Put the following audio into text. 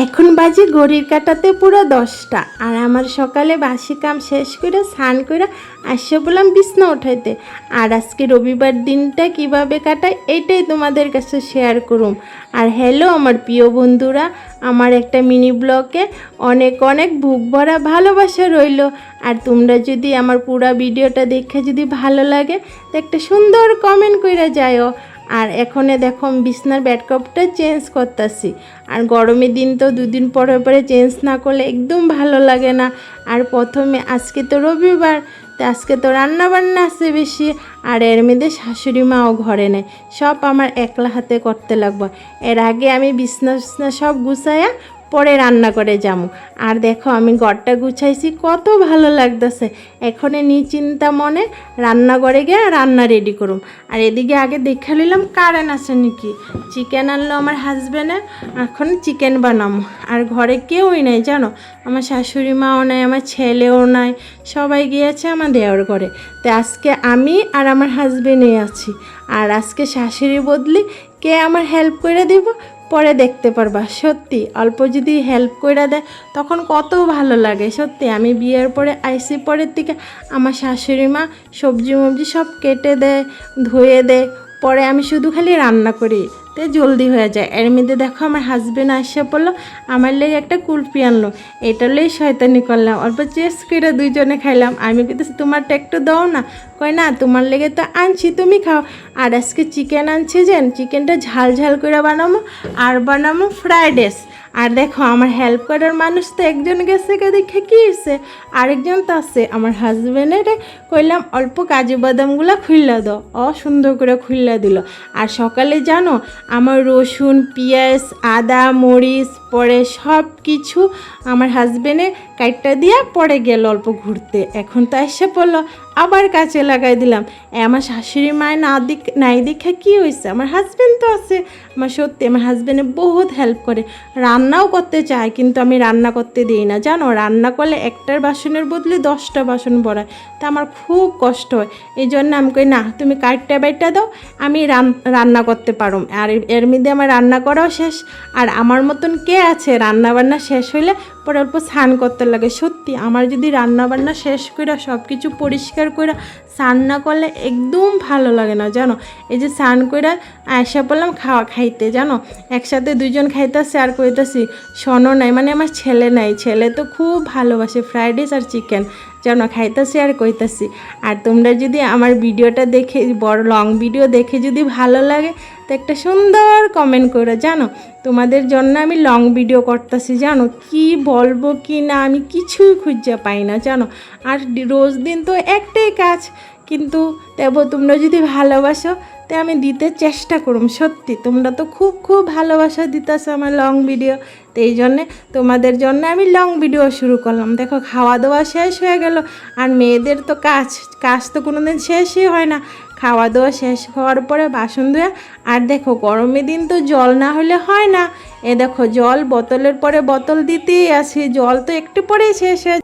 এখন বাজে ঘড়ির কাঁটাতে পুরো 10টা। আর আমার সকালে বাসি কাম শেষ করে স্নান করে আসে বললাম বিছনা উঠাইতে। আর আজকে রবিবার দিনটা কিভাবে কাটাই এইটাই তোমাদের কাছে শেয়ার করুম। আর হ্যালো আমার প্রিয় বন্ধুরা, আমার একটা মিনি ব্লগে অনেক অনেক বুক ভরা ভালোবাসা রইল। আর তোমরা যদি আমার পুরো ভিডিওটা দেখে যদি ভালো লাগে তো একটা সুন্দর কমেন্ট করে যাও। আর এখনে দেখো বিছনার বেডকভারটা চেঞ্জ করতেছি। আর গরমের দিন তো দুদিন পরে পরে চেঞ্জ না করলে একদম ভালো লাগে না। আর প্রথমে আজকে তো রবিবার, তো আজকে তো রান্না বান্না আছে বেশি। আর এর মধ্যে শাশুড়ি মাও ঘরে নেই, সব আমার একলা হাতে করতে লাগবে। এর আগে আমি বিছনা সব গুছাইয়া পরে রান্না করে যাবো। আর দেখো আমি ঘরটা গুছাইছি, কত ভালো লাগতেছে। এখনে নিশ্চিন্তা মনে রান্নাঘরে গিয়ে রান্না রেডি করুম। আর এদিকে আগে দেখে নিলাম কারেন্ট আছে নাকি। চিকেন আনলো আমার হাজব্যান্ডে, এখন চিকেন বানাবো। আর ঘরে কেউই নেই জানো, আমার শাশুড়ি মাও নাই, আমার ছেলেও নাই, সবাই গিয়েছে আমার দেওয়ার ঘরে। তো আজকে আমি আর আমার হাজব্যান্ডই আছি। আর আজকে শাশুড়ি বদলি কে আমার হেল্প করে দিব পরে দেখতে পারবা। সত্যি অল্প যদি হেল্প করে দেয় তখন কত ভালো লাগে। সত্যি আমি বিয়ের পরে আইসি পরের দিকে আমার শাশুড়ি মা সবজি মবজি সব কেটে দেয়, ধুয়ে দেয়, পরে আমি শুধু খালি রান্না করি, তো জলদি হয়ে যায়। এর মধ্যে দেখো আমার হাজব্যান্ড আসে পড়লো, আমার লেগে একটা কুলফি আনলো। এটা লই শয়তানি করলাম, অল্প চেস্ট করে দুইজনে খাইলাম। আমি কিন্তু তোমারটা একটু দাও না, কয় না তোমার লেগে তো আনছি তুমি খাও। আর আজকে চিকেন আনছি, যেন চিকেনটা ঝাল ঝাল করে বানাবো আর বানাবো ফ্রাইড রাইস। আর দেখো আমার হেল্প করার মানুষ তো একজন গেছে, দেখে কী হয়েছে, আরেকজন তো আছে আমার হাজব্যান্ডের কইলাম অল্প কাজু বাদামগুলো খুললা দাও, সুন্দর করে খুললা দিল। আর সকালে জানো আমার রসুন পেঁয়াজ আদা মরিচ পরে সব কিছু আমার হাজব্যান্ডে কাইটটা দিয়া পরে গেল অল্প ঘুরতে। এখন তো এসে পড়লো, আবার কাছে লাগাই দিলাম। আমার শাশুড়ি মায়ের নাই দেখে কী হয়েছে, আমার হাজব্যান্ড তো আছে। আমার সত্যি আমার হাজব্যান্ডে বহুত হেল্প করে, রান্নাও করতে চায়, কিন্তু আমি রান্না করতে দিই না জানো। রান্না করলে একটার বাসনের বদলে 10টা বাসন পড়ায়, তা আমার খুব কষ্ট হয়। এই জন্য আমি কই না তুমি কাটটা বাইটটা দাও, আমি রান্না করতে পারো। আর এর মধ্যে আমার রান্না করাও শেষ। আর আমার মতন কে আছে রান্না বান্না শেষ হইলে পরে অল্প স্নান করতে লাগে। সত্যি আমার যদি রান্না বান্না শেষ করে সব কিছু পরিষ্কার করে স্নান না করলে একদম ভালো লাগে না জানো। এই যে স্নান করে আসা পড়লাম খাইতে জানো, একসাথে দুইজন খাইতেছে। আর কইতাছি শোনো নাই, মানে আমার ছেলে নাই, ছেলে তো খুব ভালোবাসে ফ্রাইড রাইস আর চিকেন জানো, খাইতেছি আর কইতাছি। আর তোমরা যদি আমার ভিডিওটা দেখে বড় লং ভিডিও দেখে যদি ভালো লাগে তো একটা সুন্দর কমেন্ট করো জানো। তোমাদের জন্য আমি লং ভিডিও করতেছি জানো, কি বলবো কি না আমি কিছুই খুঁজে পাই না জানো। আর রোজ দিন তো একটাই কাজ, কিন্তু তবু তোমরা যদি ভালোবাসো তো আমি দিতে চেষ্টা করুম। সত্যি তোমরা তো খুব খুব ভালোবাসা দিতেছো আমার লং ভিডিও, তো এই জন্যে তোমাদের জন্য আমি লং ভিডিও শুরু করলাম। দেখো খাওয়া দাওয়া শেষ হয়ে গেল। আর মেয়েদের তো কাজ তো কোনো দিন শেষই হয় না। খাওয়া দাওয়া শেষ হওয়ার পরে বাসন ধোয়া। আর দেখো গরমের দিন তো জল না হলে হয় না। এ দেখো জল বোতলের পরে বোতল দিতেই আসি, জল তো একটু পরেই শেষ হয়ে